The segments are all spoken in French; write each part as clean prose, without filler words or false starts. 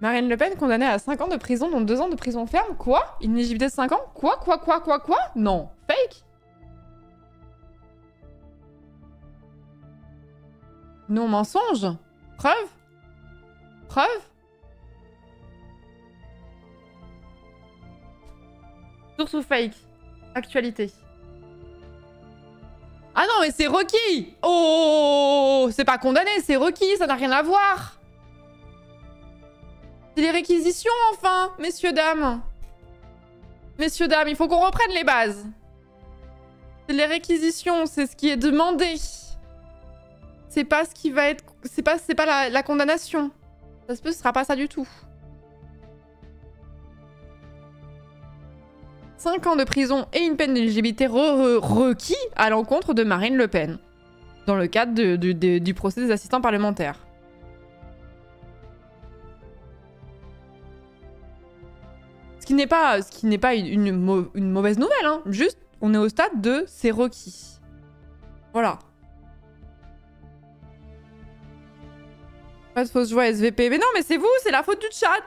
Marine Le Pen condamnée à 5 ans de prison, dont 2 ans de prison ferme. Quoi? Inéligibilité de 5 ans? Quoi? Non. Fake? Non, mensonge? Preuve? Preuve? Source ou fake? Actualité. Ah non, mais c'est requis! Oh! C'est pas condamné, c'est requis, ça n'a rien à voir! C'est les réquisitions, enfin, messieurs, dames. Messieurs, dames, il faut qu'on reprenne les bases. C'est les réquisitions, c'est ce qui est demandé. C'est pas ce qui va être... C'est pas la condamnation. Ça se peut, ce sera pas ça du tout. 5 ans de prison et une peine d'éligibilité requis à l'encontre de Marine Le Pen. Dans le cadre du procès des assistants parlementaires. Ce qui n'est pas une mauvaise nouvelle, hein. Juste, on est au stade de c'est requis. Voilà. Pas de fausse joie SVP. Mais non, mais c'est vous, c'est la faute du chat.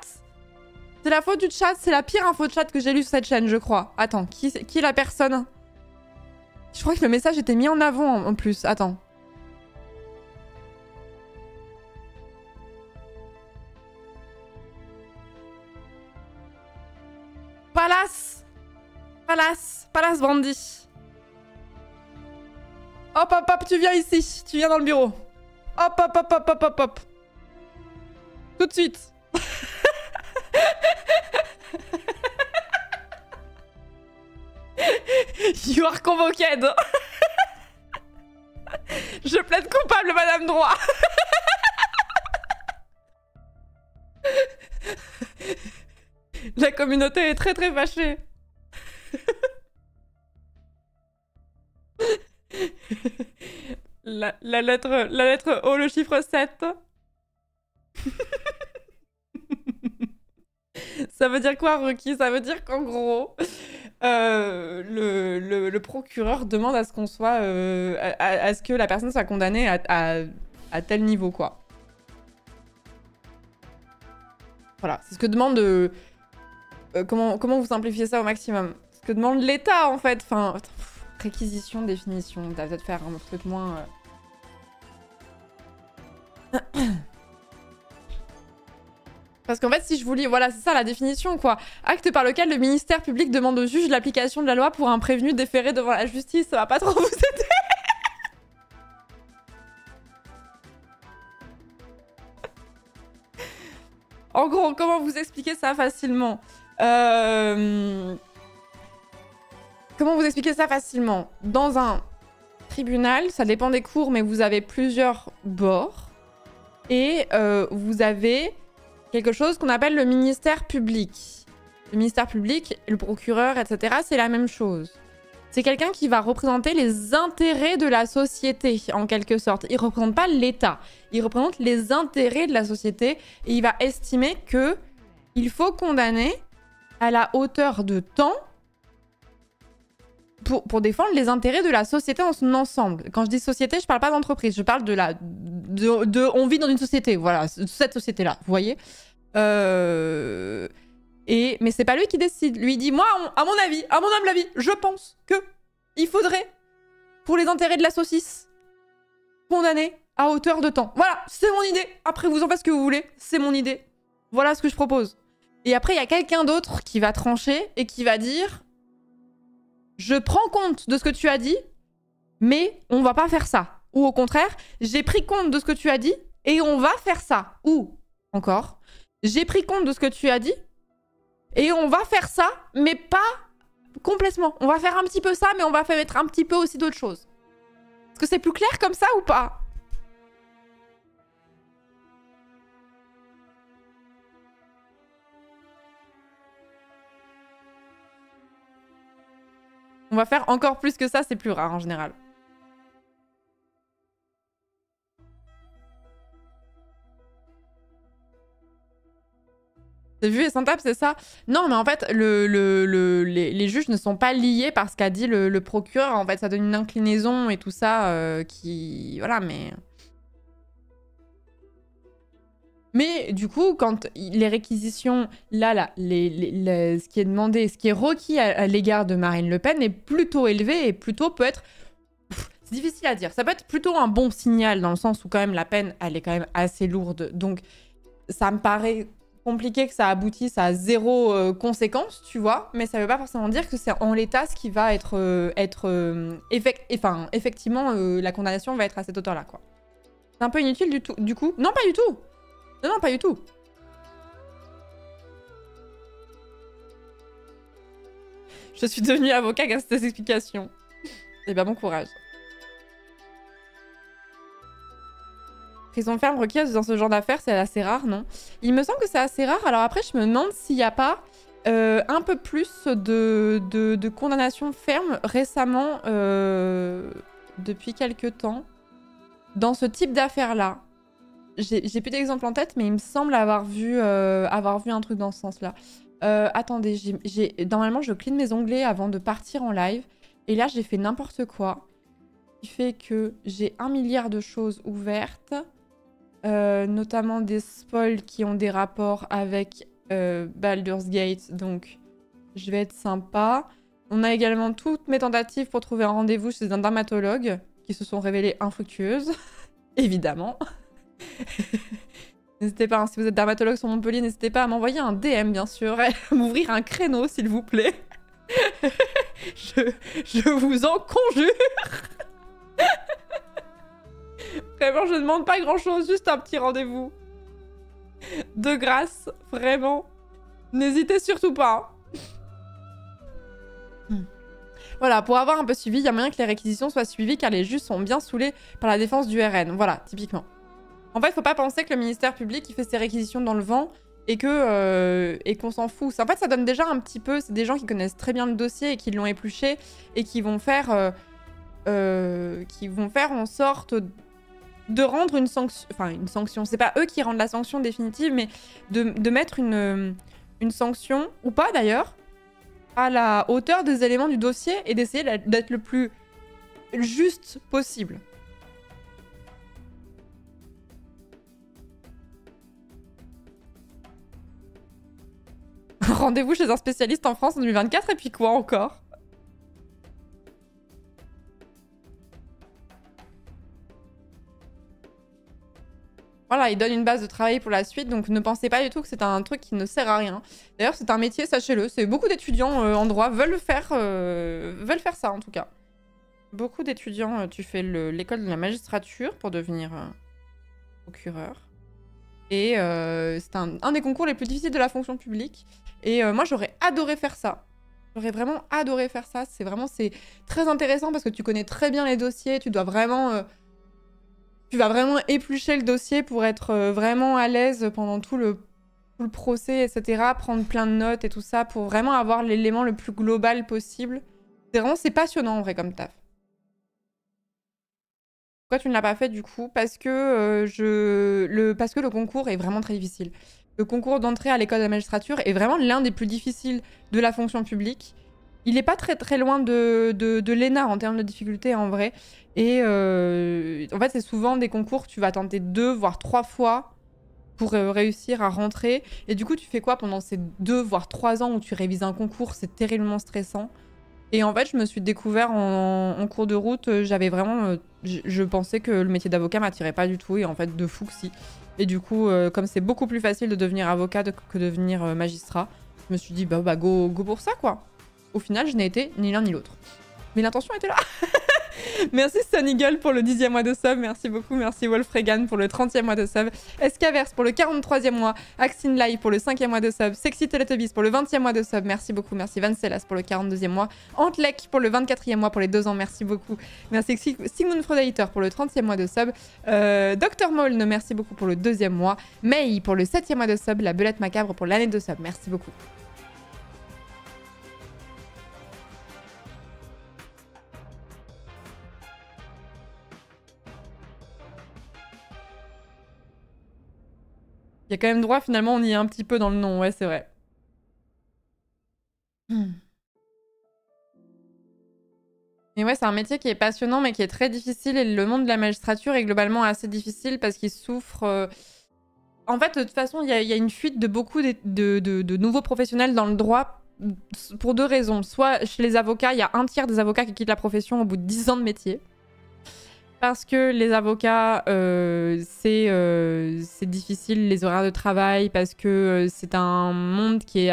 C'est la faute du chat, c'est la pire info de chat que j'ai lue sur cette chaîne, je crois. Attends, qui est la personne? Je crois que le message était mis en avant en plus. Attends. Palace Brandy. Hop, hop, hop, tu viens ici. Tu viens dans le bureau. Hop, hop, hop, hop, hop, hop, hop. Tout de suite. You are convoced. Je plaide coupable, Madame Droit. La communauté est très très fâchée. La lettre O, le chiffre 7. Ça veut dire quoi, requis? Ça veut dire qu'en gros, le procureur demande à ce qu'on soit... à ce que la personne soit condamnée à tel niveau, quoi. Voilà, c'est ce que demande... comment vous simplifiez ça au maximum? Ce que demande l'État, en fait. Enfin, réquisition, définition. T'as peut-être faire un truc moins... Parce qu'en fait, si je vous lis... Voilà, c'est ça la définition, quoi. Acte par lequel le ministère public demande au juge l'application de la loi pour un prévenu déféré devant la justice. Ça va pas trop vous aider. En gros, comment vous expliquer ça facilement? Comment vous expliquer ça facilement? Dans un tribunal, ça dépend des cours, mais vous avez plusieurs bords. Et vous avez quelque chose qu'on appelle le ministère public. Le ministère public, le procureur, etc., c'est la même chose. C'est quelqu'un qui va représenter les intérêts de la société, en quelque sorte. Il ne représente pas l'État. Il représente les intérêts de la société et il va estimer que il faut condamner à la hauteur de temps pour défendre les intérêts de la société en son ensemble. Quand je dis société, je parle pas d'entreprise, je parle on vit dans une société, voilà, cette société-là, vous voyez. Mais c'est pas lui qui décide. Lui il dit, moi, à mon avis, à mon humble avis, je pense que il faudrait, pour les intérêts de la saucisse, condamner à hauteur de temps. Voilà, c'est mon idée. Après, vous en faites ce que vous voulez, c'est mon idée. Voilà ce que je propose. Et après, il y a quelqu'un d'autre qui va trancher et qui va dire... Je prends compte de ce que tu as dit, mais on va pas faire ça. Ou au contraire, j'ai pris compte de ce que tu as dit et on va faire ça. Ou, encore, j'ai pris compte de ce que tu as dit et on va faire ça, mais pas complètement. On va faire un petit peu ça, mais on va faire mettre un petit peu aussi d'autres choses. Est-ce que c'est plus clair comme ça ou pas? On va faire encore plus que ça, c'est plus rare en général. C'est vu et sans table, c'est ça? Non, mais en fait, les juges ne sont pas liés par ce qu'a dit le procureur. En fait, ça donne une inclinaison et tout ça qui... Voilà, mais... Mais du coup, quand les réquisitions, ce qui est demandé, ce qui est requis à l'égard de Marine Le Pen est plutôt élevé et plutôt peut être... C'est difficile à dire. Ça peut être plutôt un bon signal dans le sens où quand même la peine, elle est quand même assez lourde. Donc ça me paraît compliqué que ça aboutisse à zéro conséquence, tu vois. Mais ça veut pas forcément dire que c'est en l'état ce qui va effectivement, la condamnation va être à cette hauteur-là, quoi. C'est un peu inutile du coup. Non, pas du tout. Non, non, pas du tout. Je suis devenue avocat grâce à tes explications. Eh bien, bon courage. Prison ferme requise dans ce genre d'affaires, c'est assez rare, non? Il me semble que c'est assez rare. Alors après, je me demande s'il n'y a pas un peu plus de condamnations fermes récemment, depuis quelques temps, dans ce type d'affaires-là. J'ai plus d'exemples en tête, mais il me semble avoir vu un truc dans ce sens-là. Attendez, normalement, je clean mes onglets avant de partir en live. Et là, j'ai fait n'importe quoi. Ce qui fait que j'ai 1 milliard de choses ouvertes. Notamment des spoils qui ont des rapports avec Baldur's Gate. Donc, je vais être sympa. On a également toutes mes tentatives pour trouver un rendez-vous chez un dermatologue qui se sont révélées infructueuses. Évidemment. N'hésitez pas, hein, si vous êtes dermatologue sur Montpellier, n'hésitez pas à m'envoyer un DM, bien sûr, et à m'ouvrir un créneau, s'il vous plaît. je vous en conjure. Vraiment, je ne demande pas grand-chose, juste un petit rendez-vous. De grâce, vraiment. N'hésitez surtout pas. Voilà, pour avoir un peu suivi, il y a moyen que les réquisitions soient suivies car les juges sont bien saoulés par la défense du RN. Voilà, typiquement. En fait, il faut pas penser que le ministère public il fait ses réquisitions dans le vent et qu'on s'en fout. En fait, ça donne déjà un petit peu... C'est des gens qui connaissent très bien le dossier et qui l'ont épluché et qui vont faire en sorte de rendre une sanction... Enfin, une sanction. C'est pas eux qui rendent la sanction définitive, mais de mettre une sanction, ou pas d'ailleurs, à la hauteur des éléments du dossier et d'essayer d'être le plus juste possible. Rendez-vous chez un spécialiste en France en 2024 et puis quoi encore? Voilà, il donne une base de travail pour la suite, donc ne pensez pas du tout que c'est un truc qui ne sert à rien. D'ailleurs, c'est un métier, sachez-le, c'est beaucoup d'étudiants en droit veulent faire ça en tout cas. Beaucoup d'étudiants, tu fais l'école de la magistrature pour devenir procureur. Et c'est un des concours les plus difficiles de la fonction publique. Et moi, j'aurais adoré faire ça. J'aurais vraiment adoré faire ça. C'est très intéressant parce que tu connais très bien les dossiers. Tu vas vraiment éplucher le dossier pour être vraiment à l'aise pendant tout le procès, etc. Prendre plein de notes et tout ça pour vraiment avoir l'élément le plus global possible. C'est passionnant en vrai comme taf. Pourquoi tu ne l'as pas fait du coup? Parce que le concours est vraiment très difficile. Le concours d'entrée à l'école de la magistrature est vraiment l'un des plus difficiles de la fonction publique. Il n'est pas très très loin de l'ENA en termes de difficulté en vrai. Et en fait, c'est souvent des concours, tu vas tenter 2 voire 3 fois pour réussir à rentrer. Et du coup, tu fais quoi pendant ces 2 voire 3 ans où tu révises un concours? C'est terriblement stressant. Et en fait, je me suis découvert en cours de route. J'avais vraiment... je pensais que le métier d'avocat m'attirait pas du tout. Et en fait, de fou que si. Et du coup, comme c'est beaucoup plus facile de devenir avocat que de devenir magistrat, je me suis dit, bah go pour ça, quoi. Au final, je n'ai été ni l'un ni l'autre. Mais l'intention était là. Merci Sunnygull pour le 10e mois de sub. Merci beaucoup. Merci Wolfregan pour le 30e mois de sub. Escaverse pour le 43e mois. Axine Live pour le 5e mois de sub. Sexy Teletubbies pour le 20e mois de sub. Merci beaucoup. Merci Vancellas pour le 42e mois. Antlek pour le 24e mois pour les 2 ans. Merci beaucoup. Merci Sigmund Frodator pour le 30e mois de sub. Dr Molne, merci beaucoup pour le 2e mois. May pour le 7e mois de sub. La Belette Macabre pour l'année de sub. Merci beaucoup. Il y a quand même droit, finalement, on y est un petit peu dans le nom. Ouais, c'est vrai. Et ouais, c'est un métier qui est passionnant, mais qui est très difficile. Et le monde de la magistrature est globalement assez difficile parce qu'il souffre En fait, de toute façon, il y a une fuite de beaucoup de nouveaux professionnels dans le droit pour deux raisons. Soit chez les avocats, il y a un tiers des avocats qui quittent la profession au bout de 10 ans de métier. Parce que les avocats, c'est difficile, les horaires de travail, parce que c'est un monde qui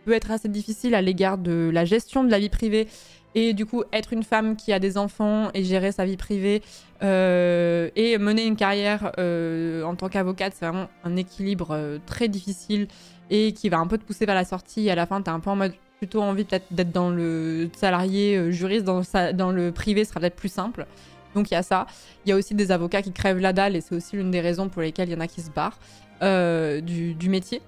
peut être assez difficile à l'égard de la gestion de la vie privée. Et du coup, être une femme qui a des enfants et gérer sa vie privée et mener une carrière en tant qu'avocate, c'est vraiment un équilibre très difficile et qui va un peu te pousser vers la sortie. Et à la fin, t'as un peu en mode plutôt envie peut-être d'être dans le salarié juriste, dans le privé, ce sera peut-être plus simple. Donc il y a ça. Il y a aussi des avocats qui crèvent la dalle et c'est aussi l'une des raisons pour lesquelles il y en a qui se barrent du métier.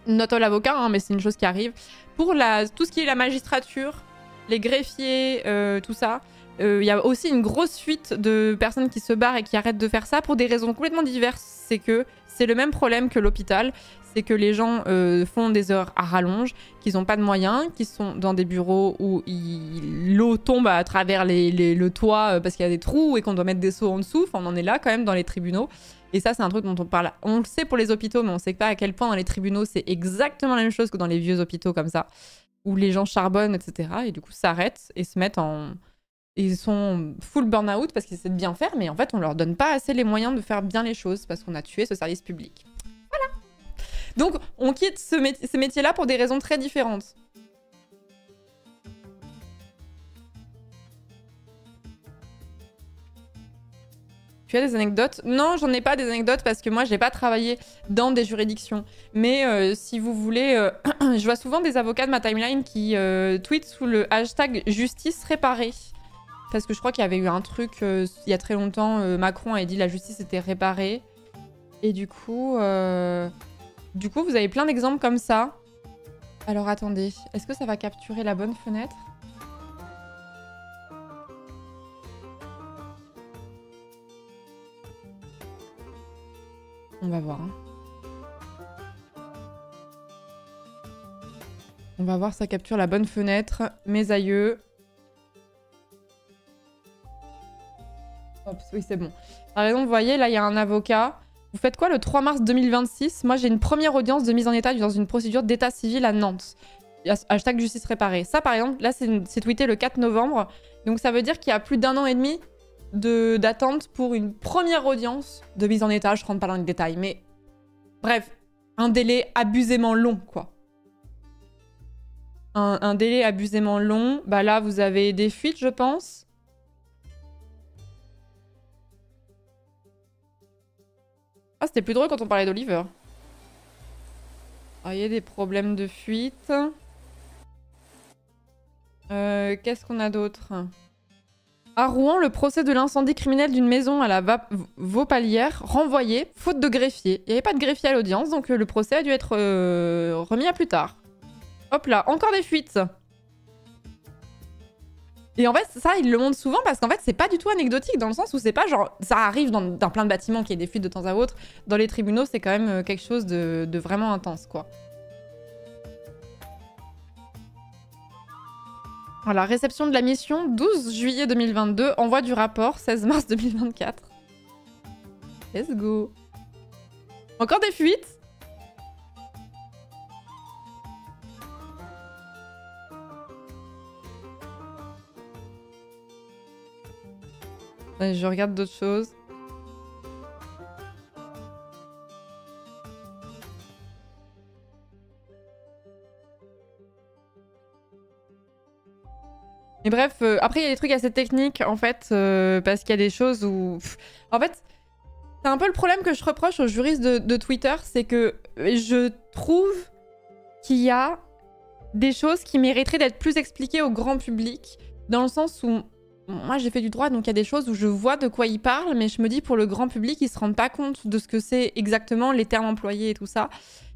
Not all avocat, hein, mais c'est une chose qui arrive. Pour tout ce qui est la magistrature, les greffiers, tout ça, il y a aussi une grosse fuite de personnes qui se barrent et qui arrêtent de faire ça pour des raisons complètement diverses. C'est que c'est le même problème que l'hôpital. C'est que les gens font des heures à rallonge, qu'ils n'ont pas de moyens, qu'ils sont dans des bureaux où l'eau tombe à travers le toit parce qu'il y a des trous et qu'on doit mettre des seaux en dessous. Enfin, on en est là quand même dans les tribunaux. Et ça, c'est un truc dont on parle. On le sait pour les hôpitaux, mais on ne sait pas à quel point dans les tribunaux, c'est exactement la même chose que dans les vieux hôpitaux comme ça, où les gens charbonnent, etc. Et du coup, s'arrêtent et se mettent en... Ils sont full burn-out parce qu'ils essaient de bien faire, mais en fait, on leur donne pas assez les moyens de faire bien les choses parce qu'on a tué ce service public. Voilà. Donc, on quitte ces métiers-là pour des raisons très différentes. Tu as des anecdotes? Non, j'en ai pas des anecdotes parce que moi, j'ai pas travaillé dans des juridictions. Mais si vous voulez, je vois souvent des avocats de ma timeline qui tweetent sous le hashtag justice réparée. Parce que je crois qu'il y avait eu un truc il y a très longtemps, Macron avait dit la justice était réparée. Et du coup, vous avez plein d'exemples comme ça. Alors attendez, est-ce que ça va capturer la bonne fenêtre? On va voir. Hein. On va voir si ça capture la bonne fenêtre. Mes aïeux. Hop, oui, c'est bon. Par exemple, vous voyez, là, il y a un avocat. Vous faites quoi le 3 mars 2026? Moi, j'ai une première audience de mise en état dans une procédure d'état civil à Nantes. Hashtag justice réparée. Ça, par exemple, là, c'est tweeté le 4 novembre. Donc, ça veut dire qu'il y a plus d'1 an et demi d'attente pour une première audience de mise en état. Je rentre pas dans les détails, mais... Bref, un délai abusément long, quoi. Un délai abusément long. Bah là, vous avez des fuites, je pense. Ah, c'était plus drôle quand on parlait d'Oliver. Ah, il y a des problèmes de fuite. Qu'est-ce qu'on a d'autre? À Rouen, le procès de l'incendie criminel d'une maison à la Vaupalière renvoyé, faute de greffier. Il n'y avait pas de greffier à l'audience, donc le procès a dû être remis à plus tard. Hop là, encore des fuites. Et en fait, ça, ils le montrent souvent parce qu'en fait, c'est pas du tout anecdotique dans le sens où c'est pas genre... Ça arrive dans plein de bâtiments qu'il y ait des fuites de temps à autre. Dans les tribunaux, c'est quand même quelque chose de vraiment intense, quoi. Voilà, réception de la mission, 12 juillet 2022, envoi du rapport, 16 mars 2024. Let's go. Encore des fuites. Je regarde d'autres choses. Mais bref, après il y a des trucs assez techniques en fait, parce qu'il y a des choses où... En fait, c'est un peu le problème que je reproche aux juristes de Twitter, c'est que je trouve qu'il y a des choses qui mériteraient d'être plus expliquées au grand public, dans le sens où... Moi, j'ai fait du droit, donc il y a des choses où je vois de quoi ils parlent, mais je me dis, pour le grand public, ils se rendent pas compte de ce que c'est exactement, les termes employés et tout ça.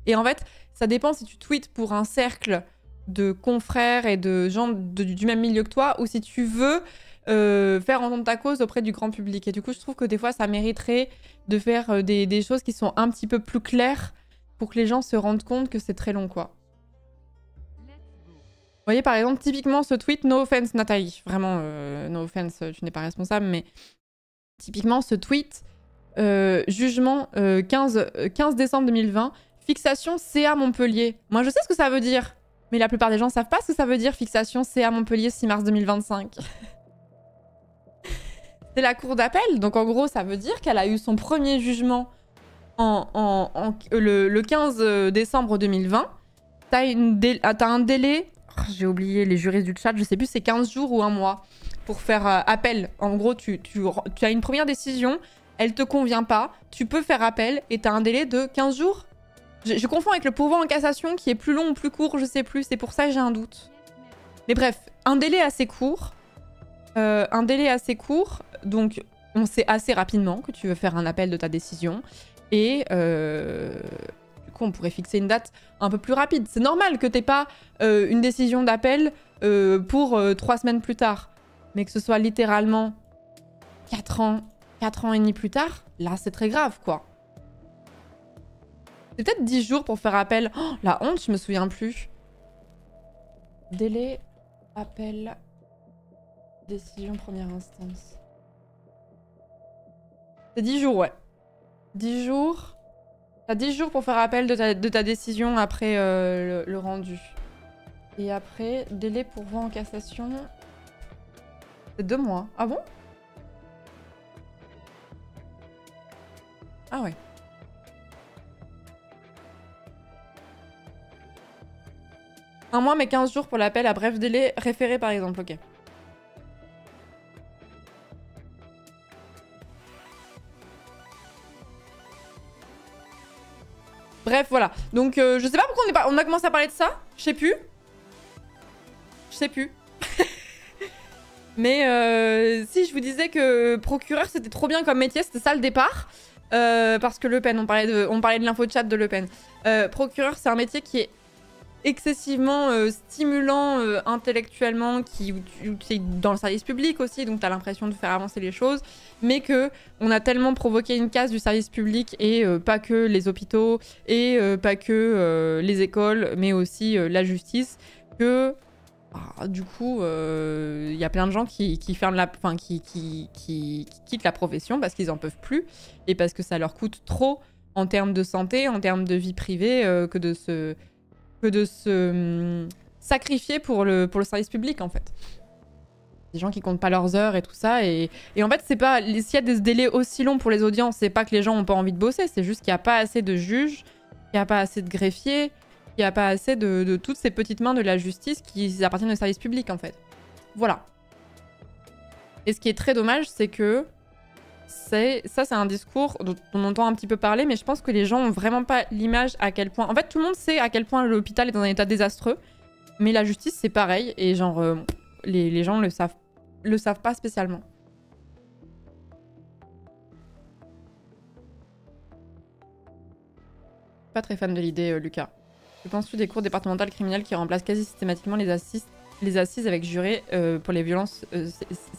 Et en fait, ça dépend si tu tweets pour un cercle de confrères et de gens du même milieu que toi, ou si tu veux faire entendre ta cause auprès du grand public. Et du coup, je trouve que des fois, ça mériterait de faire des choses qui sont un petit peu plus claires pour que les gens se rendent compte que c'est très long, quoi. Vous voyez, par exemple, typiquement, ce tweet, no offense, Nathalie. Vraiment, no offense, tu n'es pas responsable, mais typiquement, ce tweet, Jugement 15 décembre 2020. Fixation CA Montpellier. Moi, je sais ce que ça veut dire. Mais la plupart des gens savent pas ce que ça veut dire. Fixation CA Montpellier 6 mars 2025. C'est la cour d'appel. Donc, en gros, ça veut dire qu'elle a eu son premier jugement le 15 décembre 2020. T'as un délai... Oh, j'ai oublié les juristes du chat. Je sais plus, c'est 15 jours ou un mois pour faire appel. En gros, tu as une première décision. Elle te convient pas. Tu peux faire appel et t'as un délai de 15 jours. Je confonds avec le pourvoi en cassation qui est plus long ou plus court, je sais plus. C'est pour ça que j'ai un doute. Mais bref, un délai assez court. Donc, on sait assez rapidement que tu veux faire un appel de ta décision. Et du coup, on pourrait fixer une date un peu plus rapide. C'est normal que t'aies pas une décision d'appel pour 3 semaines plus tard. Mais que ce soit littéralement 4 ans et demi plus tard, là, c'est très grave, quoi. C'est peut-être 10 jours pour faire appel. Oh, la honte, je me souviens plus. Délai, appel, décision première instance. C'est 10 jours, ouais. 10 jours. T'as 10 jours pour faire appel de ta décision après le rendu. Et après, délai pour pourvoi en cassation. C'est 2 mois. Ah bon? Ah ouais. Un mois, mais 15 jours pour l'appel à bref délai référé, par exemple. Ok. Bref, voilà. Donc, je sais pas pourquoi on a commencé à parler de ça. Je sais plus. Mais si je vous disais que procureur, c'était trop bien comme métier, c'était ça le départ. Parce que Le Pen, on parlait de l'info de chat de Le Pen. Procureur, c'est un métier qui est excessivement stimulant intellectuellement, c'est dans le service public aussi, donc t'as l'impression de faire avancer les choses, mais que on a tellement provoqué une casse du service public, et pas que les hôpitaux, et pas que les écoles, mais aussi la justice, que du coup, il y a plein de gens qui quittent la profession parce qu'ils en peuvent plus, et parce que ça leur coûte trop en termes de santé, en termes de vie privée, que de se sacrifier pour le service public, en fait. Des gens qui comptent pas leurs heures et tout ça. Et en fait, c'est pas... S'il y a des délais aussi longs pour les audiences, c'est pas que les gens ont pas envie de bosser, c'est juste qu'il n'y a pas assez de juges, qu'il n'y a pas assez de greffiers, qu'il n'y a pas assez de toutes ces petites mains de la justice qui appartiennent au service public, en fait. Voilà. Et ce qui est très dommage, c'est que ça, c'est un discours dont on entend un petit peu parler, mais je pense que les gens ont vraiment pas l'image à quel point... En fait, tout le monde sait à quel point l'hôpital est dans un état désastreux, mais la justice, c'est pareil, et genre, les gens le savent pas spécialement. Pas très fan de l'idée, Lucas. Que penses-tu des cours départementales criminelles qui remplacent quasi systématiquement les assises avec jurés pour les violences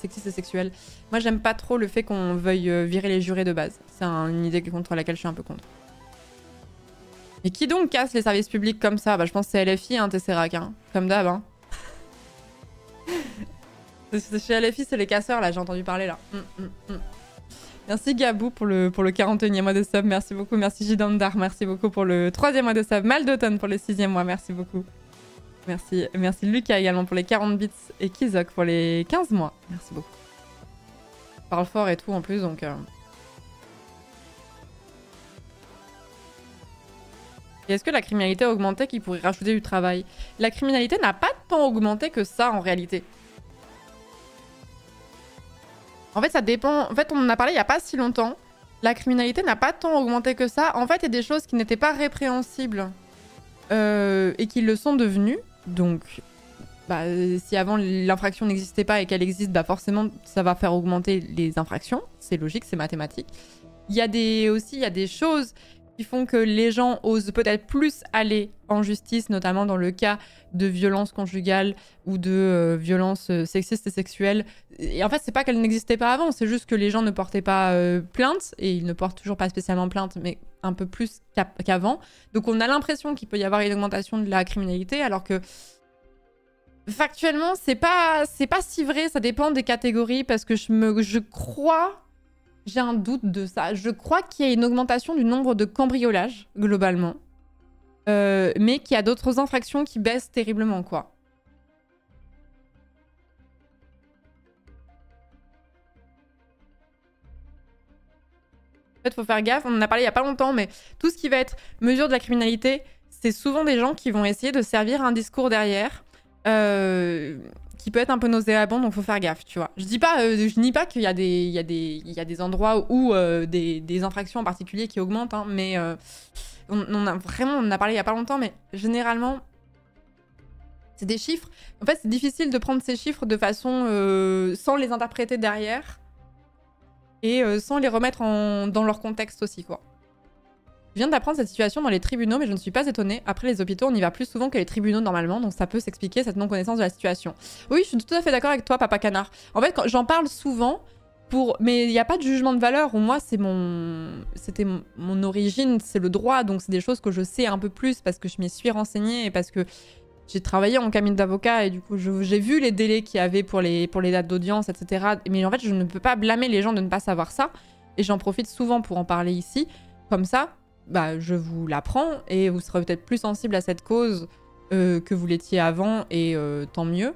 sexistes et sexuelles? Moi, j'aime pas trop le fait qu'on veuille virer les jurés de base. C'est une idée contre laquelle je suis un peu contre. Et qui donc casse les services publics comme ça? Bah, je pense que c'est LFI, hein, Tesserac, hein. Comme d'hab, hein. Chez LFI, c'est les casseurs, là, j'ai entendu parler, là. Merci Gabou pour le 41e mois de sub, merci beaucoup. Merci Jidandar, merci beaucoup pour le 3e mois de sub. Mal d'automne pour le 6e mois, merci beaucoup. Merci Lucas également pour les 40 bits et Kizok pour les 15 mois. Merci beaucoup. Je parle fort et tout en plus, donc... Et est-ce que la criminalité a augmenté qu'il pourrait rajouter du travail? La criminalité n'a pas tant augmenté que ça en réalité. En fait, ça dépend. En fait, on en a parlé il n'y a pas si longtemps. La criminalité n'a pas tant augmenté que ça. En fait, il y a des choses qui n'étaient pas répréhensibles et qui le sont devenues. Donc, bah, si avant l'infraction n'existait pas et qu'elle existe, bah forcément, ça va faire augmenter les infractions. C'est logique, c'est mathématique. Il y a des choses qui font que les gens osent peut-être plus aller en justice, notamment dans le cas de violences conjugales ou de violences sexistes et sexuelles. Et en fait, c'est pas qu'elles n'existaient pas avant, c'est juste que les gens ne portaient pas plainte, et ils ne portent toujours pas spécialement plainte, mais un peu plus qu'avant. Donc on a l'impression qu'il peut y avoir une augmentation de la criminalité, alors que factuellement, c'est pas si vrai, ça dépend des catégories, parce que je crois J'ai un doute de ça. Je crois qu'il y a une augmentation du nombre de cambriolages, globalement. Mais qu'il y a d'autres infractions qui baissent terriblement, quoi. En fait, faut faire gaffe. On en a parlé il y a pas longtemps, mais tout ce qui va être mesure de la criminalité, c'est souvent des gens qui vont essayer de servir un discours derrière qui peut être un peu nauséabond, donc faut faire gaffe, tu vois. Je dis pas qu'il y a des endroits où des infractions en particulier qui augmentent, hein, mais on en a parlé il y a pas longtemps, mais généralement, c'est des chiffres. En fait, c'est difficile de prendre ces chiffres de façon sans les interpréter derrière et sans les remettre dans leur contexte aussi, quoi. Je viens d'apprendre cette situation dans les tribunaux, mais je ne suis pas étonnée. Après, les hôpitaux, on y va plus souvent que les tribunaux normalement, donc ça peut s'expliquer cette non-connaissance de la situation. Oui, je suis tout à fait d'accord avec toi, Papa Canard. En fait, j'en parle souvent, mais il n'y a pas de jugement de valeur. Ou moi, c'était mon origine, c'est le droit, donc c'est des choses que je sais un peu plus parce que je m'y suis renseignée et parce que j'ai travaillé en cabinet d'avocat et du coup, j'ai vu les délais qu'il y avait pour les dates d'audience, etc. Mais en fait, je ne peux pas blâmer les gens de ne pas savoir ça. Et j'en profite souvent pour en parler ici. Comme ça, bah, je vous l'apprends et vous serez peut-être plus sensible à cette cause que vous l'étiez avant et tant mieux.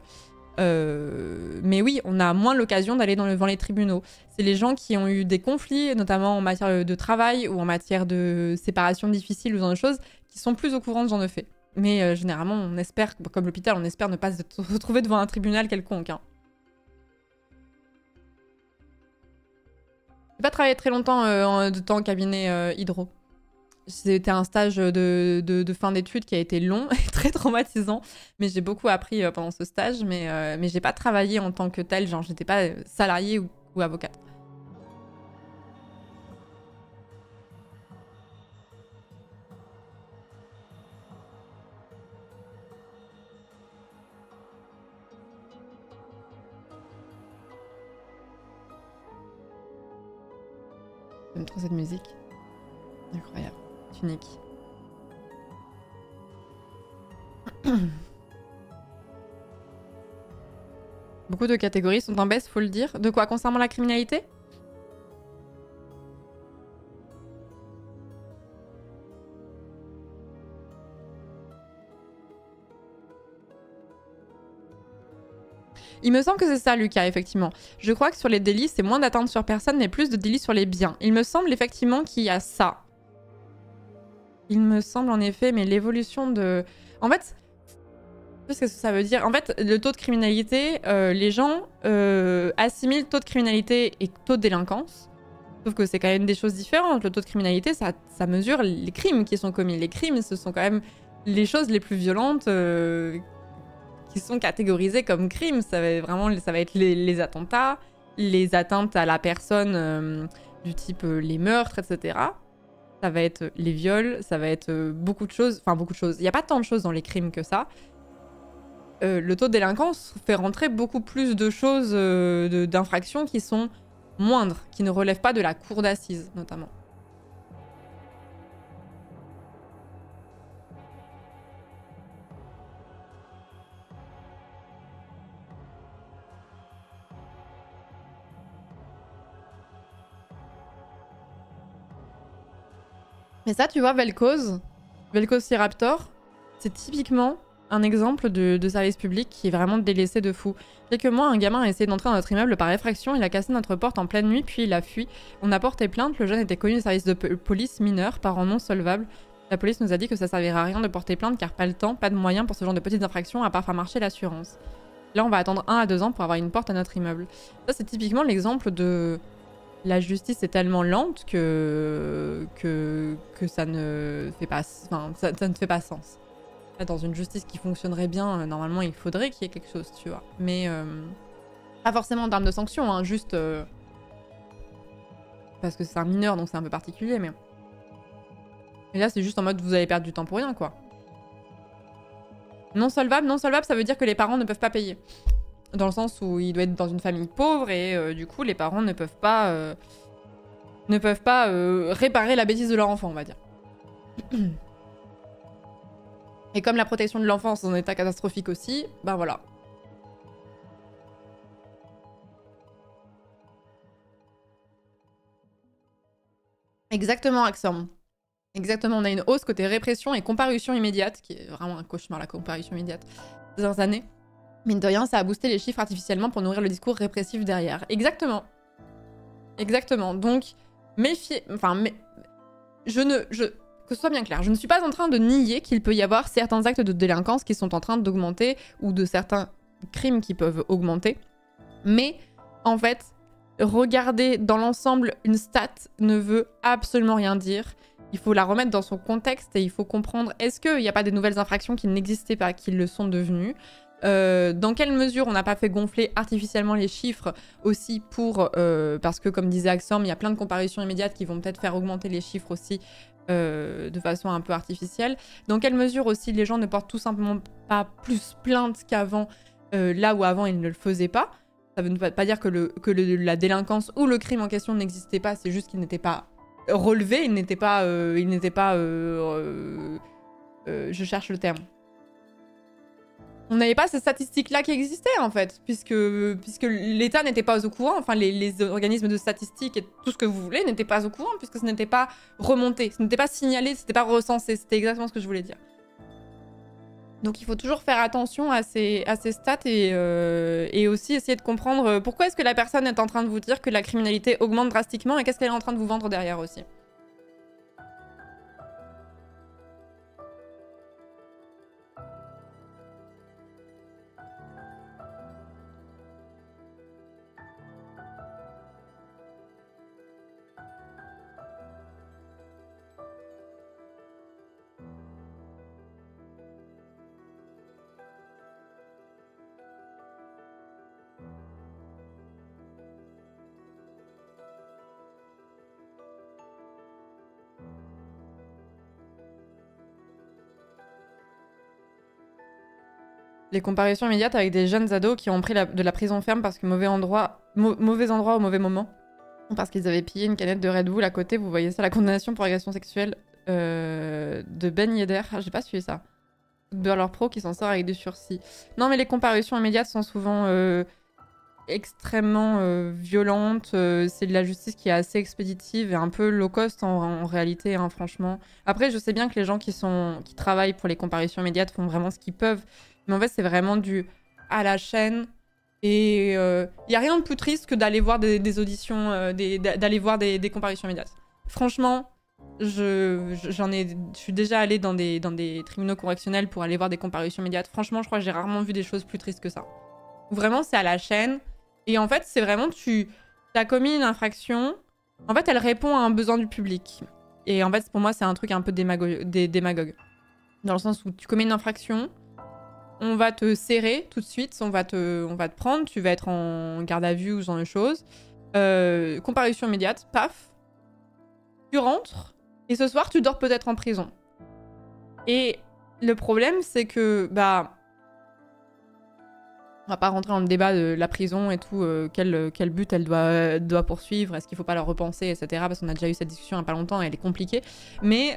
Mais oui, on a moins l'occasion d'aller devant les tribunaux. C'est les gens qui ont eu des conflits, notamment en matière de travail ou en matière de séparation difficile ou ce genre de choses, qui sont plus au courant de ce genre de faits. Mais généralement, on espère, comme l'hôpital, on espère ne pas se retrouver devant un tribunal quelconque. Hein. J'ai pas travaillé très longtemps de temps en cabinet hydro. C'était un stage de fin d'études qui a été long et très traumatisant. Mais j'ai beaucoup appris pendant ce stage. Mais j'ai pas travaillé en tant que tel. Genre, j'étais pas salariée ou avocate. J'aime trop cette musique. Incroyable. Unique. Beaucoup de catégories sont en baisse, faut le dire. De quoi concernant la criminalité ? Il me semble que c'est ça, Lucas, effectivement. Je crois que sur les délits, c'est moins d'atteinte sur personne, mais plus de délits sur les biens. Il me semble effectivement qu'il y a ça. Il me semble en effet, mais l'évolution de... En fait, qu'est-ce que ça veut dire? En fait, le taux de criminalité, les gens assimilent taux de criminalité et taux de délinquance. Sauf que c'est quand même des choses différentes. Le taux de criminalité, ça mesure les crimes qui sont commis. Les crimes, ce sont quand même les choses les plus violentes qui sont catégorisées comme crimes. Ça va être les attentats, les atteintes à la personne du type les meurtres, etc. Ça va être les viols, ça va être beaucoup de choses. Enfin, beaucoup de choses. Il n'y a pas tant de choses dans les crimes que ça. Le taux de délinquance fait rentrer beaucoup plus de choses, d'infractions qui sont moindres, qui ne relèvent pas de la cour d'assises, notamment. Mais ça, tu vois, Velociraptor, c'est typiquement un exemple de service public qui est vraiment délaissé de fou. Quelques mois, un gamin a essayé d'entrer dans notre immeuble par effraction, il a cassé notre porte en pleine nuit, puis il a fui. On a porté plainte, le jeune était connu des services de police mineurs, parents non solvables. La police nous a dit que ça servirait à rien de porter plainte car pas le temps, pas de moyens pour ce genre de petites infractions à part faire marcher l'assurance. Là, on va attendre 1 à 2 ans pour avoir une porte à notre immeuble. Ça, c'est typiquement l'exemple de... La justice est tellement lente que ça ne fait pas... Enfin, ça ne fait pas sens. Dans une justice qui fonctionnerait bien, normalement, il faudrait qu'il y ait quelque chose, tu vois. Mais pas forcément en termes de sanctions, hein, juste... parce que c'est un mineur, donc c'est un peu particulier, mais... Et là, c'est juste en mode, vous allez perdre du temps pour rien, quoi. Non solvable, ça veut dire que les parents ne peuvent pas payer. Dans le sens où il doit être dans une famille pauvre et du coup, les parents ne peuvent pas réparer la bêtise de leur enfant, on va dire. Et comme la protection de l'enfance est en état catastrophique aussi, ben voilà. Exactement, Axum. Exactement, on a une hausse côté répression et comparution immédiate, qui est vraiment un cauchemar, la comparution immédiate, ces dernières années. Mine de rien, ça a boosté les chiffres artificiellement pour nourrir le discours répressif derrière. Exactement. Exactement. Donc, méfiez... Enfin, que ce soit bien clair, je ne suis pas en train de nier qu'il peut y avoir certains actes de délinquance qui sont en train d'augmenter ou de certains crimes qui peuvent augmenter. Mais, en fait, regarder dans l'ensemble une stat ne veut absolument rien dire. Il faut la remettre dans son contexte et il faut comprendre, est-ce qu'il n'y a pas des nouvelles infractions qui n'existaient pas, qui le sont devenues? Dans quelle mesure on n'a pas fait gonfler artificiellement les chiffres aussi pour... parce que comme disait Axorm, il y a plein de comparutions immédiates qui vont peut-être faire augmenter les chiffres aussi de façon un peu artificielle. Dans quelle mesure aussi les gens ne portent tout simplement pas plus plainte qu'avant, là où avant ils ne le faisaient pas. Ça ne veut pas dire que, la délinquance ou le crime en question n'existait pas, c'est juste qu'il n'était pas relevé, il n'était pas... je cherche le terme. On n'avait pas ces statistiques-là qui existaient, en fait, puisque l'État n'était pas au courant, enfin, les organismes de statistiques et tout ce que vous voulez n'étaient pas au courant, puisque ce n'était pas remonté, ce n'était pas signalé, ce n'était pas recensé, c'était exactement ce que je voulais dire. Donc il faut toujours faire attention à ces stats et aussi essayer de comprendre pourquoi est-ce que la personne est en train de vous dire que la criminalité augmente drastiquement et qu'est-ce qu'elle est en train de vous vendre derrière aussi. Les comparaisons immédiates avec des jeunes ados qui ont pris de la prison ferme parce que mauvais endroit au mauvais moment. Parce qu'ils avaient pillé une canette de Red Bull à côté. Vous voyez ça, la condamnation pour agression sexuelle de Ben Yedder. Ah, j'ai pas suivi ça. Footballeur pro qui s'en sort avec des sursis. Non, mais les comparutions immédiates sont souvent extrêmement violentes. C'est de la justice qui est assez expéditive et un peu low cost en réalité, hein, franchement. Après, je sais bien que les gens qui travaillent pour les comparutions immédiates font vraiment ce qu'ils peuvent. Mais en fait, c'est vraiment dû à la chaîne. Et il n'y a rien de plus triste que d'aller voir des auditions, d'aller voir des comparutions immédiates. Franchement, je suis déjà allée dans des tribunaux correctionnels pour aller voir des comparutions immédiates. Franchement, je crois que j'ai rarement vu des choses plus tristes que ça. Vraiment, c'est à la chaîne. Et en fait, c'est vraiment, tu as commis une infraction. En fait, elle répond à un besoin du public. Et en fait, pour moi, c'est un truc un peu démagogue. Dans le sens où tu commets une infraction, on va te serrer tout de suite, on va te prendre, tu vas être en garde à vue ou ce genre de choses. Comparution immédiate, paf. Tu rentres, et ce soir, tu dors peut-être en prison. Et le problème, c'est que, bah... On va pas rentrer dans le débat de la prison et tout, quel but elle doit poursuivre, est-ce qu'il faut pas la repenser, etc. Parce qu'on a déjà eu cette discussion il y a pas longtemps et elle est compliquée. Mais...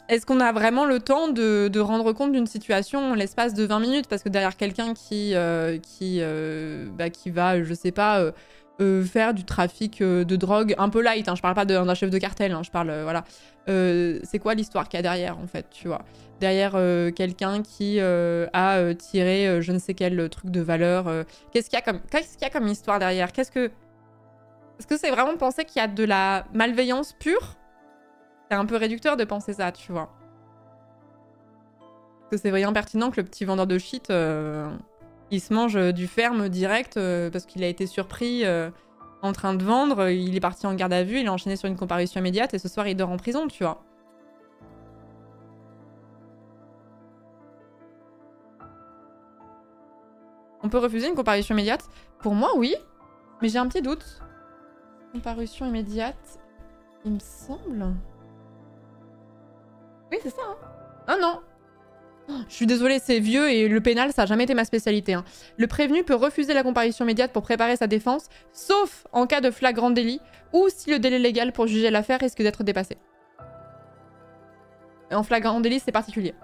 est-ce qu'on a vraiment le temps de rendre compte d'une situation en l'espace de 20 minutes? Parce que derrière quelqu'un qui va, je sais pas, faire du trafic de drogue un peu light, hein, je parle pas d'un chef de cartel, hein, je parle, voilà. C'est quoi l'histoire qu'il y a derrière, en fait, tu vois? Derrière quelqu'un qui a tiré je ne sais quel truc de valeur. Qu'est-ce qu'il y a comme histoire derrière? Est-ce que c'est vraiment penser qu'il y a de la malveillance pure? C'est un peu réducteur de penser ça, tu vois. Parce que c'est vraiment pertinent que le petit vendeur de shit, il se mange du ferme direct parce qu'il a été surpris en train de vendre. Il est parti en garde à vue, il a enchaîné sur une comparution immédiate et ce soir, il dort en prison, tu vois. On peut refuser une comparution immédiate? Pour moi, oui. Mais j'ai un petit doute. Comparution immédiate, il me semble... Oui, c'est ça, hein. Ah non. Je suis désolée, c'est vieux et le pénal, ça n'a jamais été ma spécialité, hein. Le prévenu peut refuser la comparution immédiate pour préparer sa défense, sauf en cas de flagrant délit ou si le délai légal pour juger l'affaire risque d'être dépassé. En flagrant délit, c'est particulier.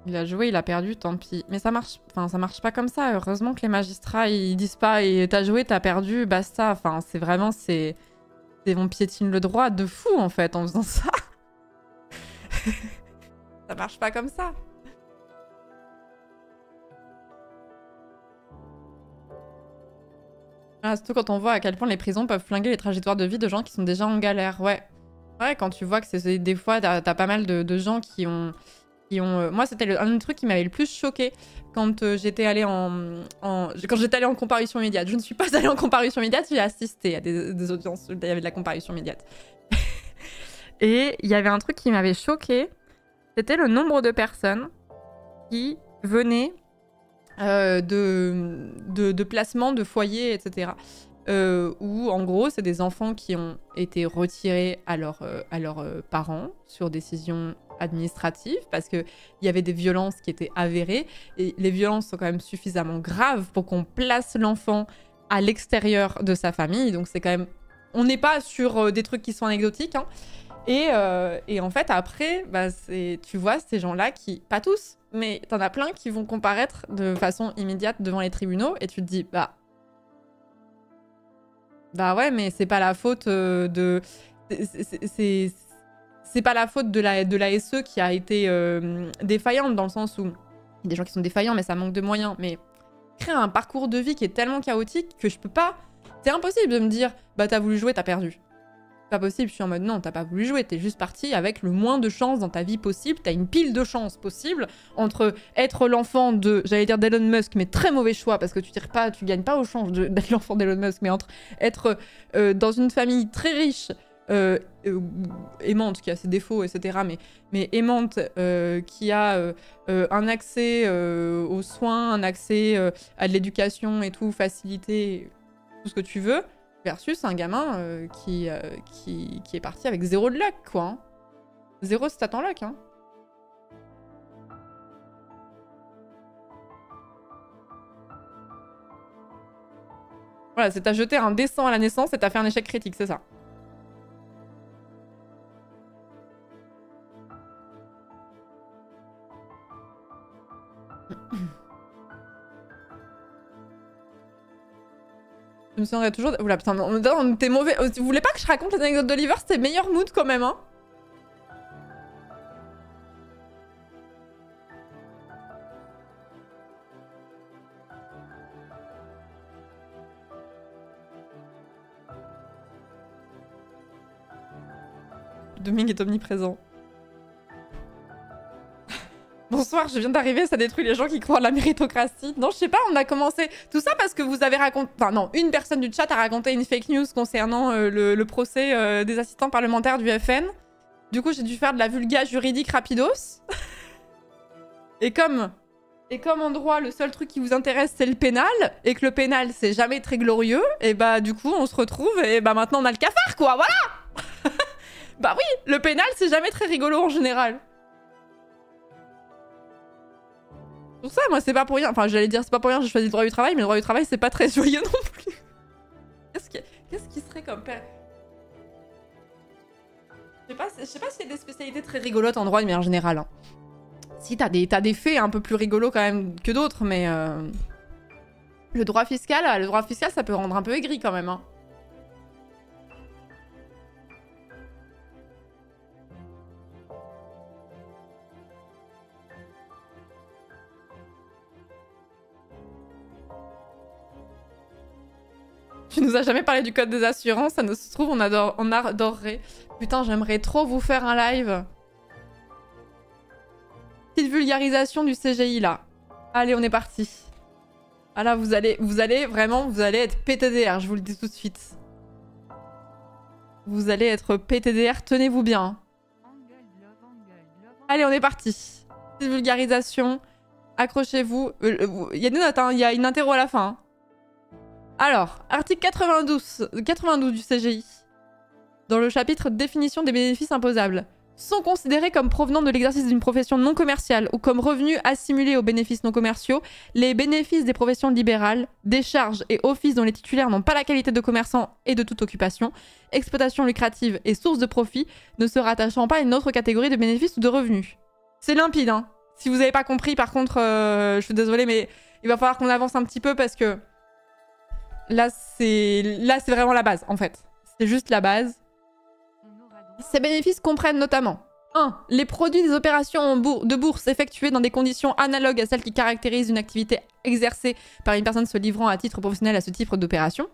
Il a joué, il a perdu, tant pis. Mais ça marche, enfin, ça marche pas comme ça. Heureusement que les magistrats, ils disent pas et t'as joué, t'as perdu, basta. Enfin, c'est vraiment, c'est on piétine le droit de fou en fait en faisant ça. Ça marche pas comme ça. Ah, surtout quand on voit à quel point les prisons peuvent flinguer les trajectoires de vie de gens qui sont déjà en galère. Ouais. Ouais, quand tu vois que c'est des fois, t'as pas mal de gens qui ont... Moi, c'était un truc qui m'avait le plus choqué quand j'étais allée quand j'étais allée en comparution immédiate. Je ne suis pas allée en comparution immédiate, j'ai assisté à des audiences où il y avait de la comparution immédiate. Et il y avait un truc qui m'avait choqué, c'était le nombre de personnes qui venaient de placements, de foyers, etc. Où, en gros, c'est des enfants qui ont été retirés à leurs parents sur décision administrative parce qu'il y avait des violences qui étaient avérées. Et les violences sont quand même suffisamment graves pour qu'on place l'enfant à l'extérieur de sa famille. Donc, c'est quand même... On n'est pas sur des trucs qui sont anecdotiques, hein. Et en fait, après, bah, tu vois ces gens-là qui... Pas tous, mais t'en as plein qui vont comparaître de façon immédiate devant les tribunaux et tu te dis, bah ouais, mais c'est pas la faute de... C'est pas la faute de la SE qui a été défaillante, dans le sens où... Il y a des gens qui sont défaillants, mais ça manque de moyens. Mais créer un parcours de vie qui est tellement chaotique que je peux pas... C'est impossible de me dire, bah t'as voulu jouer, t'as perdu. Pas possible, je suis en mode non, t'as pas voulu jouer, t'es juste parti avec le moins de chances dans ta vie possible, t'as une pile de chances possible entre être l'enfant de, j'allais dire d'Elon Musk, mais très mauvais choix parce que tu tires pas, tu gagnes pas au change d'être l'enfant d'Elon Musk, mais entre être dans une famille très riche, aimante, qui a ses défauts, etc., mais aimante, qui a un accès aux soins, un accès à de l'éducation et tout, facilité, tout ce que tu veux, versus un gamin qui est parti avec 0 de luck, quoi. Hein. 0 stat en luck, hein. Voilà, c'est t'as jeté un dessin à la naissance et t'as fait un échec critique, c'est ça. Je me souviendrai toujours... Oula, putain, non, t'es mauvais. Vous voulez pas que je raconte l'anecdote d'Oliver? C'était meilleur mood quand même, hein. Domingue est omniprésent. Bonsoir, je viens d'arriver, ça détruit les gens qui croient à la méritocratie. Non, je sais pas, on a commencé... Tout ça parce que vous avez raconté... Enfin non, une personne du chat a raconté une fake news concernant le procès des assistants parlementaires du FN. Du coup, j'ai dû faire de la vulga juridique rapidos. Et comme en droit, le seul truc qui vous intéresse, c'est le pénal, et que le pénal, c'est jamais très glorieux, et bah du coup, on se retrouve, et bah maintenant, on a le cafard, quoi, voilà. Bah oui, le pénal, c'est jamais très rigolo en général. Pour ça, moi, c'est pas pour rien. Enfin, j'allais dire, c'est pas pour rien, j'ai choisi le droit du travail, mais le droit du travail, c'est pas très joyeux non plus. Qu'est-ce qui serait comme père? Je sais pas s'il y a des spécialités très rigolotes en droit de manière générale. Hein. Si, t'as des faits un peu plus rigolos quand même que d'autres, mais... le droit fiscal, ça peut rendre un peu aigri quand même. Hein. Tu nous as jamais parlé du code des assurances, ça nous se trouve, on adorerait. Putain, j'aimerais trop vous faire un live. Petite vulgarisation du CGI, là. Allez, on est parti. Ah là, vous allez être PTDR, je vous le dis tout de suite. Vous allez être PTDR, tenez-vous bien. Allez, on est parti. Petite vulgarisation. Accrochez-vous. Il y a des notes, hein, il y a une interro à la fin. Hein. Alors, article 92 du CGI, dans le chapitre définition des bénéfices imposables, sont considérés comme provenant de l'exercice d'une profession non commerciale ou comme revenus assimilés aux bénéfices non commerciaux, les bénéfices des professions libérales, des charges et offices dont les titulaires n'ont pas la qualité de commerçant et de toute occupation, exploitation lucrative et source de profit, ne se rattachant pas à une autre catégorie de bénéfices ou de revenus. C'est limpide, hein. Si vous n'avez pas compris, par contre, je suis désolée, mais il va falloir qu'on avance un petit peu parce que là, c'est vraiment la base, en fait. C'est juste la base. Ces bénéfices comprennent notamment 1. Les produits des opérations de bourse effectuées dans des conditions analogues à celles qui caractérisent une activité exercée par une personne se livrant à titre professionnel à ce type d'opération.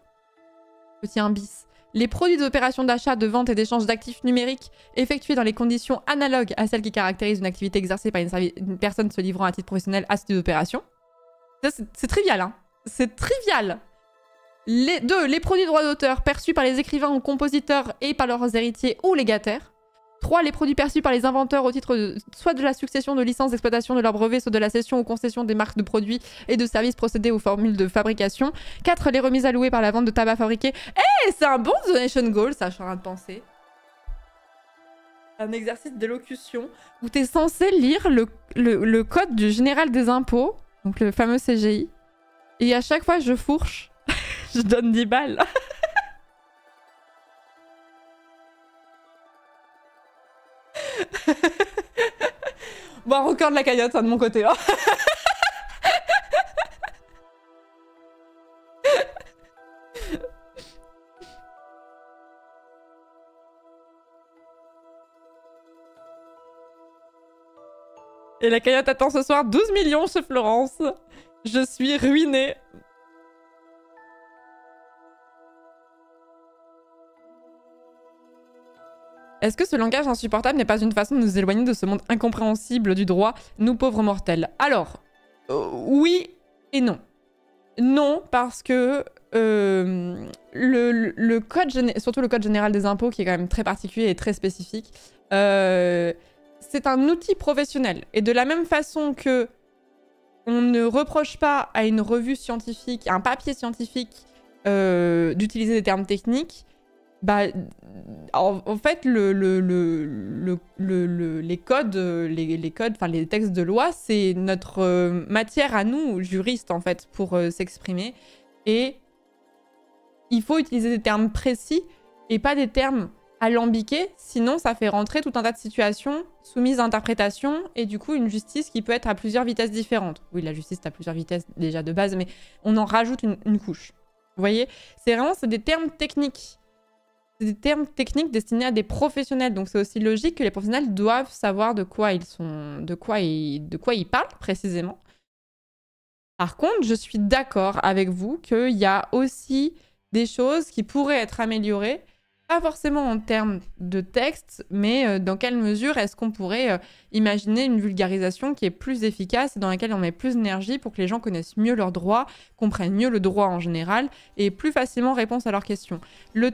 Petit 1 bis. Les produits des opérations d'achat, de vente et d'échange d'actifs numériques effectués dans les conditions analogues à celles qui caractérisent une activité exercée par une personne se livrant à titre professionnel à ce type d'opération. C'est trivial, hein. C'est trivial. 2. Les produits droits d'auteur perçus par les écrivains ou compositeurs et par leurs héritiers ou légataires. 3. Les produits perçus par les inventeurs au titre soit de la succession de licences d'exploitation de leurs brevets, soit de la cession ou concession des marques de produits et de services procédés aux formules de fabrication. 4. Les remises allouées par la vente de tabac fabriqué. Eh, c'est un bon donation goal, ça, je suis en train de penser. Un exercice d'élocution où tu es censé lire le code du général des impôts, donc le fameux CGI. Et à chaque fois, je fourche. Je donne 10 balles. Bon, record de la cagnotte, hein, de mon côté. Hein. Et la cagnotte attend ce soir 12 millions chez Florence. Je suis ruinée. Est-ce que ce langage insupportable n'est pas une façon de nous éloigner de ce monde incompréhensible du droit, nous pauvres mortels? Alors, oui et non. Non, parce que le code, surtout le code général des impôts, qui est quand même très particulier et très spécifique, c'est un outil professionnel. Et de la même façon que on ne reproche pas à une revue scientifique, à un papier scientifique, d'utiliser des termes techniques, bah, en fait, les codes, enfin les textes de loi, c'est notre matière à nous, juristes, en fait, pour s'exprimer. Et il faut utiliser des termes précis et pas des termes alambiqués, sinon ça fait rentrer tout un tas de situations soumises à interprétation et du coup une justice qui peut être à plusieurs vitesses différentes. Oui, la justice est à plusieurs vitesses déjà de base, mais on en rajoute une couche. Vous voyez? C'est des termes techniques. C'est des termes techniques destinés à des professionnels, donc c'est aussi logique que les professionnels doivent savoir de quoi ils parlent précisément. Par contre, je suis d'accord avec vous qu'il y a aussi des choses qui pourraient être améliorées, pas forcément en termes de texte, mais dans quelle mesure est-ce qu'on pourrait imaginer une vulgarisation qui est plus efficace et dans laquelle on met plus d'énergie pour que les gens connaissent mieux leurs droits, comprennent mieux le droit en général et plus facilement réponse à leurs questions. Le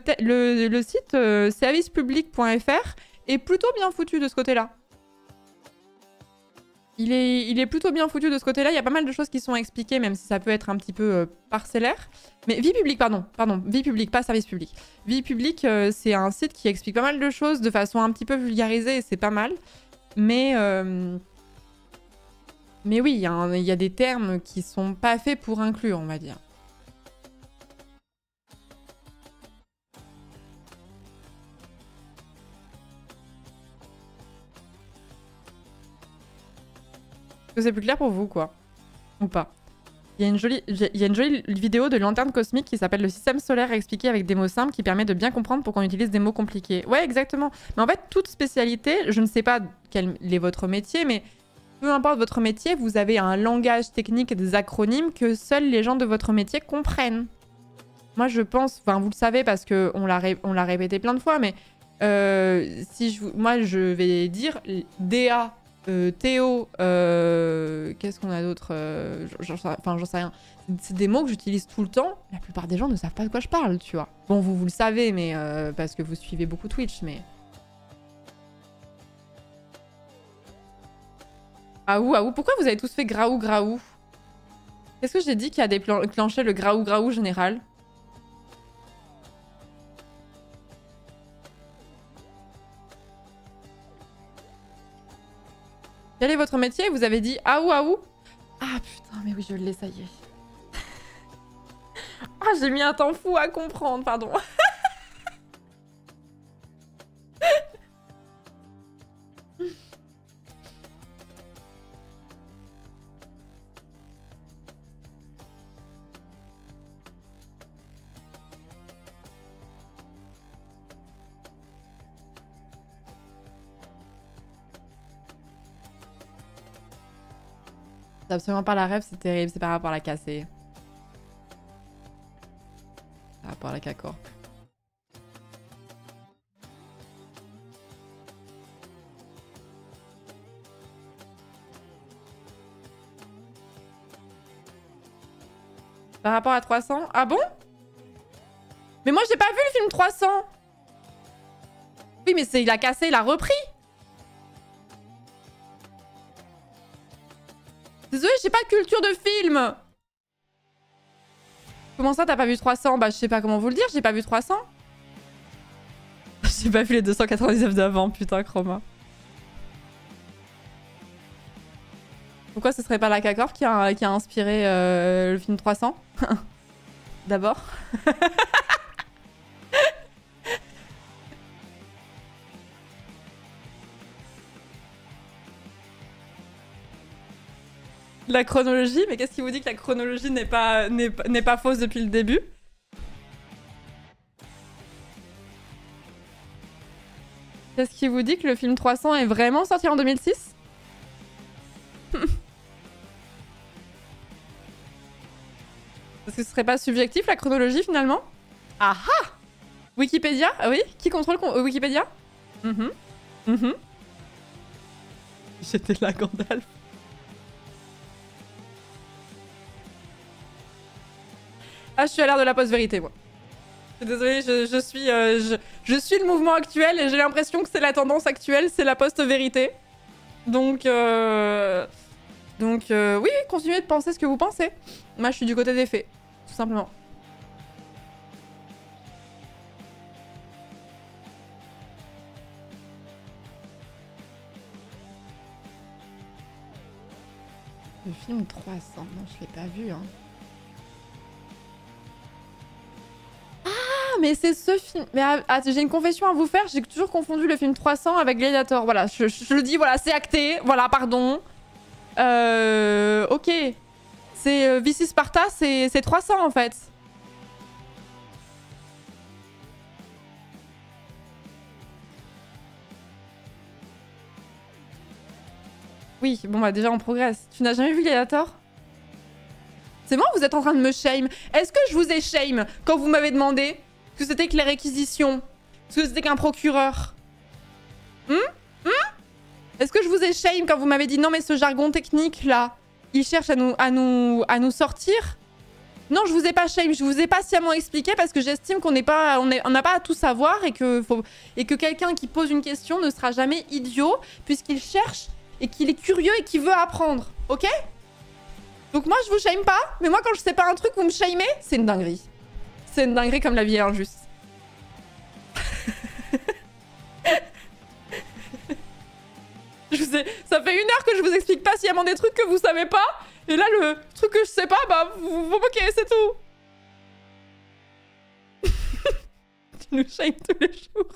site servicepublic.fr est plutôt bien foutu de ce côté-là. Il est plutôt bien foutu de ce côté-là. Il y a pas mal de choses qui sont expliquées, même si ça peut être un petit peu parcellaire. Mais Vie publique, pardon. Vie publique, pas service public. Vie publique, c'est un site qui explique pas mal de choses de façon un petit peu vulgarisée et c'est pas mal. Mais oui, il y a des termes qui sont pas faits pour inclure, on va dire. Est-ce que c'est plus clair pour vous, quoi? Ou pas? Il y a une jolie vidéo de Lanterne Cosmique qui s'appelle « Le système solaire expliqué avec des mots simples » qui permet de bien comprendre pourquoi on utilise des mots compliqués. Ouais, exactement. Mais en fait, toute spécialité, je ne sais pas quel est votre métier, mais peu importe votre métier, vous avez un langage technique et des acronymes que seuls les gens de votre métier comprennent. Moi, je pense... Enfin, vous le savez parce qu'on l'a répété plein de fois, mais moi, je vais dire DA... Théo, qu'est-ce qu'on a d'autre? J'en sais rien. C'est des mots que j'utilise tout le temps. La plupart des gens ne savent pas de quoi je parle, tu vois. Bon, vous le savez, mais parce que vous suivez beaucoup Twitch, mais... Aou, pourquoi vous avez tous fait graou? Qu'est-ce que j'ai dit qui a déclenché le graou général? Quel est votre métier? Vous avez dit aou. Ah putain, mais oui, je l'ai, ça y est. Ah, j'ai mis un temps fou à comprendre, pardon. T'as absolument pas la rêve, c'est terrible, c'est par rapport à la cassée. Par rapport à la K-Corp. Par rapport à 300? Ah bon? Mais moi j'ai pas vu le film 300. Oui mais il a cassé, il a repris. Désolée, j'ai pas de culture de film. Comment ça t'as pas vu 300? Bah je sais pas comment vous le dire, j'ai pas vu 300. J'ai pas vu les 299 d'avant, putain Chroma. Pourquoi ce serait pas la K-Corp qui a inspiré le film 300? D'abord. La chronologie? Mais qu'est-ce qui vous dit que la chronologie n'est pas fausse depuis le début? Qu'est-ce qui vous dit que le film 300 est vraiment sorti en 2006? Parce que ce serait pas subjectif la chronologie finalement? Ah ah! Wikipédia? Ah oui? Qui contrôle Wikipédia? J'étais là, Gandalf. Ah, je suis à l'ère de la post-vérité, moi. Je suis désolée, je suis le mouvement actuel et j'ai l'impression que c'est la tendance actuelle, c'est la post-vérité. Donc, oui, continuez de penser ce que vous pensez. Moi, je suis du côté des faits, tout simplement. Le film 300, non, je l'ai pas vu, hein. Ah, mais c'est ce film. Mais j'ai une confession à vous faire, j'ai toujours confondu le film 300 avec Gladiator. Voilà, je le dis, voilà, c'est acté. Voilà, pardon. Ok. C'est Vici Sparta, c'est 300 en fait. Oui, bon bah déjà on progresse. Tu n'as jamais vu Gladiator? C'est bon, vous êtes en train de me shame. Est-ce que je vous ai shame quand vous m'avez demandé ce que c'était que les réquisitions? Ce que c'était qu'un procureur? Est-ce que je vous ai shame quand vous m'avez dit non mais ce jargon technique là, il cherche à nous sortir? Non, je vous ai pas shame, je vous ai patiemment expliqué parce que j'estime qu'on n'a pas à tout savoir et que quelqu'un qui pose une question ne sera jamais idiot puisqu'il cherche et qu'il est curieux et qu'il veut apprendre, ok? Donc moi je vous shame pas, mais moi quand je sais pas un truc vous me shamez, c'est une dinguerie. C'est une dinguerie comme la vie est injuste. Ça fait 1 heure que je vous explique patiemment des trucs que vous savez pas, et là le truc que je sais pas, bah vous moquez, c'est tout. Tu nous shames tous les jours.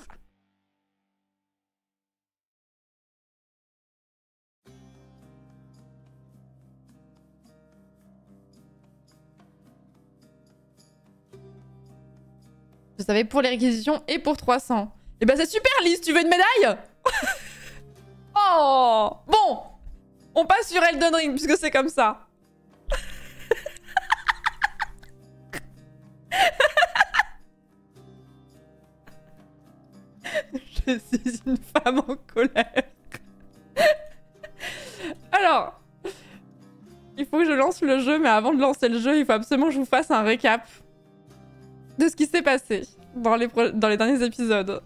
Je savais pour les réquisitions et pour 300. Et bah c'est super Lise, tu veux une médaille? Oh! Bon! On passe sur Elden Ring puisque c'est comme ça. Je suis une femme en colère. Alors, il faut que je lance le jeu, mais avant de lancer le jeu, il faut absolument que je vous fasse un récap de ce qui s'est passé dans les derniers épisodes.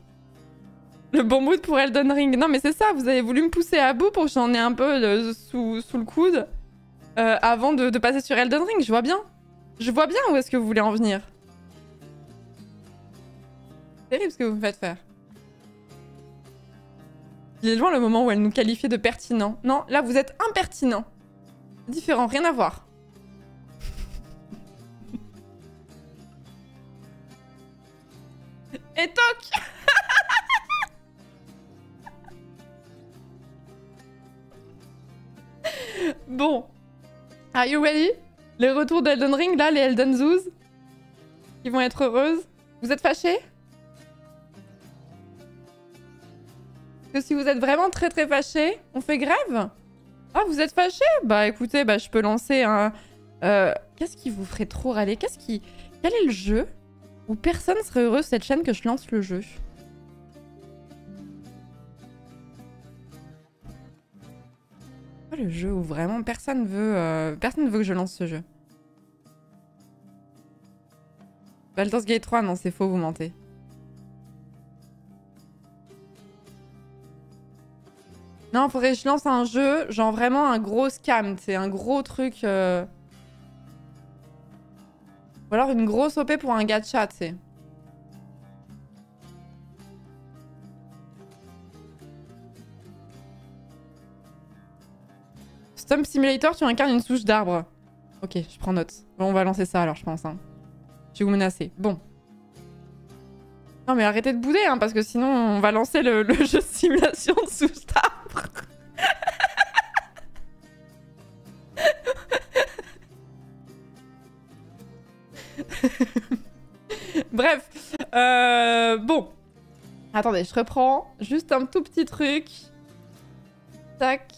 Le bon mood pour Elden Ring. Non mais c'est ça, vous avez voulu me pousser à bout pour que j'en ai un peu sous le coude avant de passer sur Elden Ring, je vois bien. Je vois bien où est-ce que vous voulez en venir. C'est terrible ce que vous me faites faire. Il est loin le moment où elle nous qualifiait de pertinent. Non, là vous êtes impertinent. Différent, rien à voir. Et toc. Bon. Are you ready? Les retours d'Elden Ring, là, les Elden Zoos, qui vont être heureuses. Vous êtes fâchés? Parce que si vous êtes vraiment très très fâchés, on fait grève? Ah, vous êtes fâché? Bah écoutez, bah je peux lancer un... Qu'est-ce qui vous ferait trop râler? Quel est le jeu où personne serait heureux sur cette chaîne que je lance le jeu? Le jeu où vraiment personne veut que je lance ce jeu. Baldur's Gate 3, non, c'est faux, vous mentez. Non, faudrait que je lance un jeu, genre vraiment un gros scam, c'est un gros truc. Ou alors une grosse OP pour un gacha, tu sais. Stump Simulator, tu incarnes une souche d'arbre. Ok, je prends note. Bon, on va lancer ça alors, je pense. Hein. Je vais vous menacer. Bon. Non, mais arrêtez de bouder, hein, parce que sinon, on va lancer le jeu de simulation de souche d'arbre. Bref. Bon. Attendez, je reprends. Juste un tout petit truc. Tac.